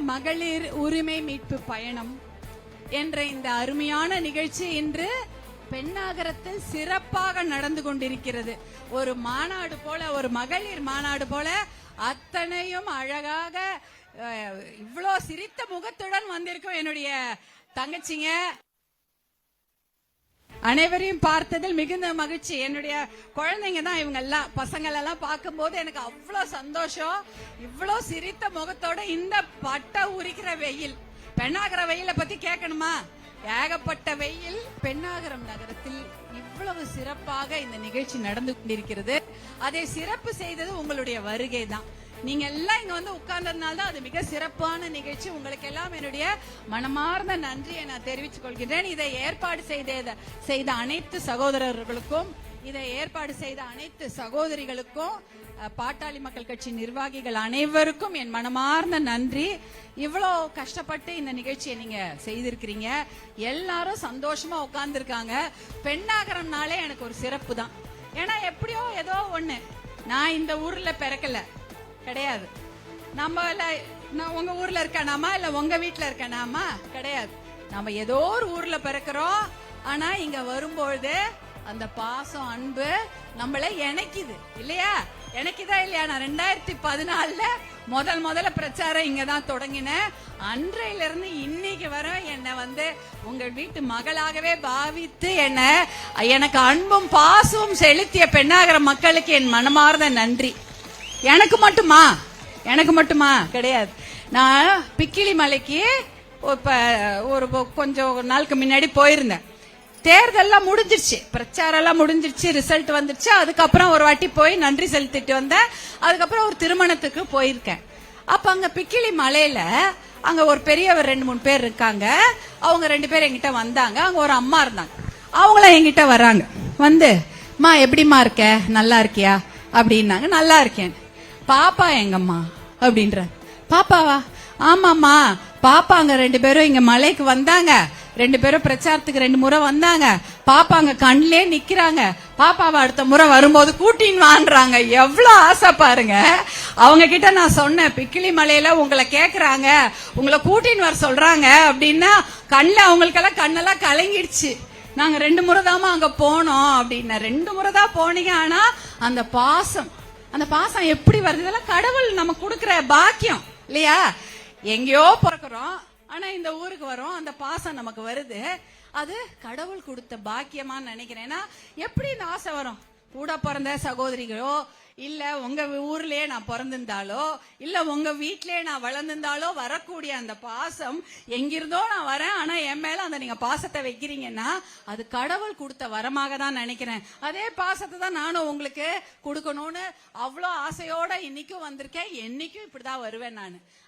மகளிர் உரிமை மீட்பு பயணம் என்ற இந்த அருமையான நிகழ்ச்சி இன்று பெண்ணாகரத்தில் சிறப்பாக நடந்து கொண்டிருக்கிறது. ஒரு மாநாடு போல, ஒரு மகளிர் மாநாடு போல அத்தனையும் அழகாக இவ்வளோ சிரித்த முகத்துடன் வந்திருக்கும் என்னுடைய தங்கச்சிங்க அனைவரையும் பார்த்ததில் மிகுந்த மகிழ்ச்சி. என்னுடைய குழந்தைங்க தான் இவங்க எல்லாம். பசங்கள் எல்லாம் பார்க்கும் போது எனக்கு அவ்வளவு சந்தோஷம். இவ்வளோ சிரித்த முகத்தோட இந்த பட்ட உரிக்கிற வெயில், பெண்ணாகர வெயில பத்தி கேட்கணுமா? ஏகப்பட்ட வெயில். பெண்ணாகரம் நகரத்தில் இவ்வளவு சிறப்பாக இந்த நிகழ்ச்சி நடந்து கொண்டிருக்கிறது. அதை சிறப்பு செய்தது உங்களுடைய வருகை தான். நீங்க எல்லாம் இங்க வந்து உட்கார்ந்ததுனால தான் அது மிக சிறப்பான நிகழ்ச்சி. உங்களுக்கு எல்லாம் என்னுடைய மனமார்ந்த நன்றியை நான் தெரிவித்துக் கொள்கிறேன். இதை ஏற்பாடு செய்த அனைத்து சகோதரர்களுக்கும், இதை ஏற்பாடு செய்த அனைத்து சகோதரிகளுக்கும், பாட்டாளி மக்கள் கட்சி நிர்வாகிகள் அனைவருக்கும் என் மனமார்ந்த நன்றி. இவ்வளோ கஷ்டப்பட்டு இந்த நிகழ்ச்சியை நீங்க செய்திருக்கிறீங்க. எல்லாரும் சந்தோஷமா உட்கார்ந்துருக்காங்க. பெண்ணாகரம்னாலே எனக்கு ஒரு சிறப்பு தான். ஏன்னா எப்படியோ ஏதோ ஒண்ணு, நான் இந்த ஊர்ல பிறக்கல கிடையாது. நம்ம உங்க ஊர்ல இருக்கானாமா, இல்ல உங்க வீட்டுல இருக்கானாமா கிடையாது. நம்ம ஏதோ ஒரு ஊர்ல பிறக்கிறோம். ஆனா இங்க வரும்பொழுது அந்த பாசம், அன்பு நம்மள இணைக்குது இல்லையா? எனக்குதா இல்லையா? நான் 2014 முதல்ல பிரச்சாரம் இங்கதான் தொடங்கினேன். அன்றையில இருந்து இன்னைக்கு வர என்னை வந்து உங்கள் வீட்டு மகளாகவே பாவித்து எனக்கு அன்பும் பாசமும் செலுத்திய பெண்ணாகர மக்களுக்கு என் மனமார்ந்த நன்றி. எனக்கு மட்டுமா கிடையாது. நான் பிக்கிலி மலைக்கு ஒரு கொஞ்சம் நாளுக்கு முன்னாடி போயிருந்தேன். தேர்தல்லாம் முடிஞ்சிருச்சு, பிரச்சாரம் எல்லாம் முடிஞ்சிருச்சு, ரிசல்ட் வந்துருச்சு. அதுக்கப்புறம் ஒரு வாட்டி போய் நன்றி செலுத்திட்டு வந்தேன். அதுக்கப்புறம் ஒரு திருமணத்துக்கு போயிருக்கேன். அப்ப அங்க பிக்கிலி மலையில அங்க ஒரு பெரியவர் 2-3 பேர் இருக்காங்க. அவங்க 2 பேர் என்கிட்ட வந்தாங்க. அங்க ஒரு அம்மா இருந்தாங்க. அவங்களும் என்கிட்ட வர்றாங்க. வந்து, மா எப்படிமா இருக்க, நல்லா இருக்கியா அப்படின்னாங்க. நல்லா இருக்கேன். பாப்பா எங்கம்மா அப்படின்ற. பாப்பாவா? ஆமாமா, பாப்பா அங்க 2 பேரும் இங்க மலைக்கு வந்தாங்க. 2 பேரும் பிரச்சாரத்துக்கு 2 முறை வந்தாங்க. பாப்பா அங்க கண்ணிலே நிக்கிறாங்க. பாப்பாவை அடுத்த முறை வரும்போது கூட்டின்னு வாங்குறாங்க. எவ்வளவு ஆசை பாருங்க. அவங்க கிட்ட நான் சொன்னேன், பிக்கிலி மலையில உங்களை கேக்குறாங்க, உங்களை கூட்டின்னு வர சொல்றாங்க அப்படின்னா கண்ணில் அவங்களுக்கெல்லாம் கண்ணெல்லாம் கலங்கிடுச்சு. நாங்க 2 முறை தாமா அங்க போனோம் அப்படின்னா. 2 முறை தான் போனீங்க. ஆனா அந்த பாசம் எப்படி வருது? இதெல்லாம் கடவுள் நம்ம கொடுக்கிற பாக்கியம் இல்லையா? எங்கேயோ பிறக்கிறோம், ஆனா இந்த ஊருக்கு வரோம், அந்த பாசம் நமக்கு வருது. அது கடவுள் கொடுத்த பாக்கியமா நினைக்கிறேன். எப்படி இந்த ஆசை வரும்? கூட பிறந்த சகோதரிகளோ, இல்ல உங்க ஊர்லயே நான் பிறந்திருந்தாலோ, இல்ல உங்க வீட்லயே நான் வளர்ந்திருந்தாலோ வரக்கூடிய அந்த பாசம், எங்கிருந்தோ நான் வரேன், ஆனா என் மேல அந்த நீங்க பாசத்தை வைக்கிறீங்கன்னா அது கடவுள் கொடுத்த வரமாக தான் நினைக்கிறேன். அதே பாசத்தை தான் நானும் உங்களுக்கு கொடுக்கணும்னு அவ்வளோ ஆசையோட இன்னைக்கும் வந்திருக்கேன். என்னைக்கும் இப்படிதான் வருவேன் நான்.